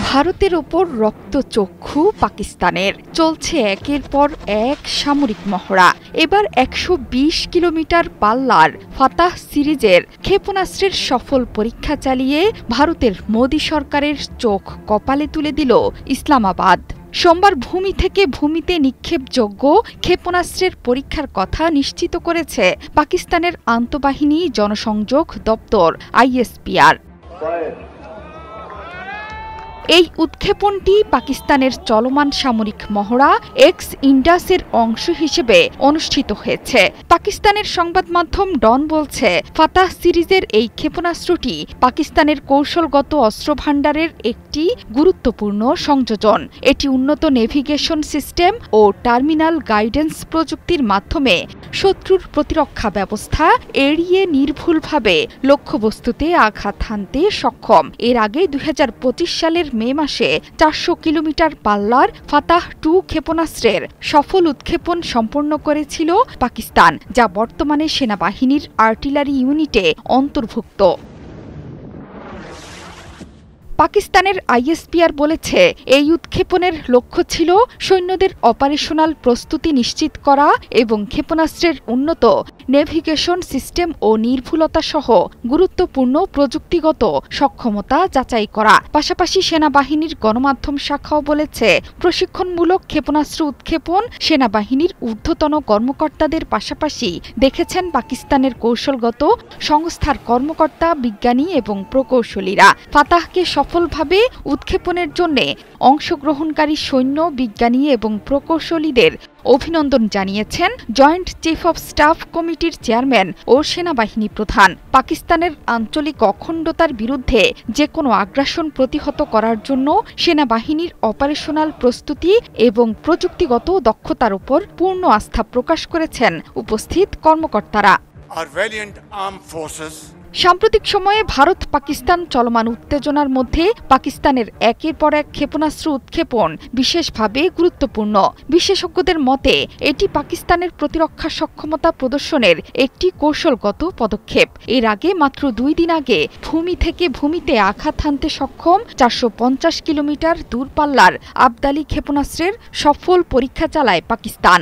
ভারতের ওপর রক্তচক্ষু পাকিস্তানের, চলছে একের পর এক সামরিক মহড়া। এবার ১২০ কিলোমিটার পাল্লার ফাতাহ সিরিজের ক্ষেপণাস্ত্রের সফল পরীক্ষা চালিয়ে ভারতের মোদী সরকারের চোখ কপালে তুলে দিল ইসলামাবাদ। সোমবার ভূমি থেকে ভূমিতে নিক্ষেপযোগ্য ক্ষেপণাস্ত্রের পরীক্ষার কথা নিশ্চিত করেছে পাকিস্তানের আন্তঃবাহিনী জনসংযোগ দপ্তর ISPR। এই উৎক্ষেপণটি পাকিস্তানের চলমান সামরিক মহড়া এক্স ইন্ডাসের অংশ হিসেবে অনুষ্ঠিত হয়েছে। পাকিস্তানের সংবাদ মাধ্যম ডন বলছে, ফাতাহ সিরিজের এই ক্ষেপণাস্ত্রটি পাকিস্তানের কৌশলগত অস্ত্রভাণ্ডারের একটি গুরুত্বপূর্ণ সংযোজন। এটি উন্নত নেভিগেশন সিস্টেম ও টার্মিনাল গাইডেন্স প্রযুক্তির মাধ্যমে শত্রুর প্রতিরক্ষা ব্যবস্থা এড়িয়ে নির্ভুলভাবে লক্ষ্যবস্তুতে আঘাত হানতে সক্ষম। এর আগে ২০২৫ সালের মে মাসে ৪০০ কিলোমিটার পাল্লার ফাতাহ 2 ক্ষেপণাস্ত্রের সফল উৎক্ষেপণ সম্পন্ন করেছিল পাকিস্তান, যা বর্তমানে সেনাবাহিনীর আর্টিলারি ইউনিটে অন্তর্ভুক্ত। পাকিস্তানের ISPR বলেছে, এই উৎক্ষেপণের লক্ষ্য ছিল সৈন্যদের অপারেশনাল প্রস্তুতি নিশ্চিত করা এবং ক্ষেপণাস্ত্রের উন্নত নেভিগেশন সিস্টেম ও নির্ভুলতা সহ গুরুত্বপূর্ণ প্রযুক্তিগত সক্ষমতা যাচাই করা। পাশাপাশি সেনাবাহিনীর গণমাধ্যম শাখাও বলেছে, প্রশিক্ষণমূলক ক্ষেপণাস্ত্র উৎক্ষেপণ সেনাবাহিনীর ঊর্ধ্বতন কর্মকর্তাদের পাশাপাশি দেখেছেন পাকিস্তানের কৌশলগত সংস্থার কর্মকর্তা, বিজ্ঞানী এবং প্রকৌশলীরা। ফাতাহকে সফলভাবে উৎক্ষেপণের জন্য অংশগ্রহণকারী সৈন্য, বিজ্ঞানী এবং প্রকৌশলীদের অভিনন্দন জানিয়েছেন জয়েন্ট চিফ অব স্টাফ কমিটির চেয়ারম্যান ও সেনাবাহিনী প্রধান। পাকিস্তানের আঞ্চলিক অখণ্ডতার বিরুদ্ধে যে কোনো আগ্রাসন প্রতিহত করার জন্য সেনাবাহিনীর অপারেশনাল প্রস্তুতি এবং প্রযুক্তিগত দক্ষতার উপর পূর্ণ আস্থা প্রকাশ করেছেন উপস্থিত কর্মকর্তারা। সাম্প্রতিক সময়ে ভারত পাকিস্তান চলমান উত্তেজনার মধ্যে পাকিস্তানের একের পর এক ক্ষেপণাস্ত্র উৎক্ষেপণ বিশেষভাবে গুরুত্বপূর্ণ। বিশেষজ্ঞদের মতে, এটি পাকিস্তানের প্রতিরক্ষা সক্ষমতা প্রদর্শনের একটি কৌশলগত পদক্ষেপ। এর আগে মাত্র 2 দিন আগে ভূমি থেকে ভূমিতে আঘাত হানতে সক্ষম ৪৫০ কিলোমিটার দূরপাল্লার আবদালি ক্ষেপণাস্ত্রের সফল পরীক্ষা চালায় পাকিস্তান।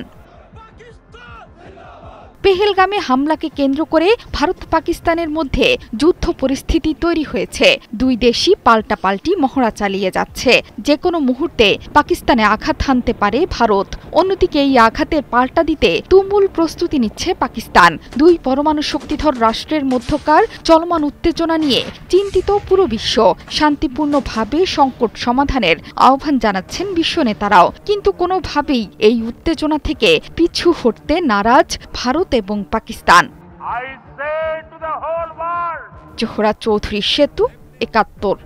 পেহেলগামে হামলাকে কেন্দ্র করে ভারত পাকিস্তানের মধ্যে যুদ্ধ পরিস্থিতি তৈরি হয়েছে। দুই দেশই পাল্টাপাল্টি মহড়া চালিয়ে যাচ্ছে। যে কোনো মুহূর্তে পাকিস্তানে আঘাত হানতে পারে ভারত। অন্যদিকে এই আঘাতের পাল্টা দিতে তুমুল প্রস্তুতি নিচ্ছে পাকিস্তান। দুই পরমাণু শক্তিধর রাষ্ট্রের মধ্যকার চলমান উত্তেজনা নিয়ে চিন্তিত পুরো বিশ্ব। শান্তিপূর্ণভাবে সংকট সমাধানের আহ্বান জানাচ্ছেন বিশ্ব নেতারাও, কিন্তু কোনোভাবেই এই উত্তেজনা থেকে পিছু হটতে নারাজ ভারত এবং পাকিস্তান। জোহরা চৌধুরী, সেতু, ৭১।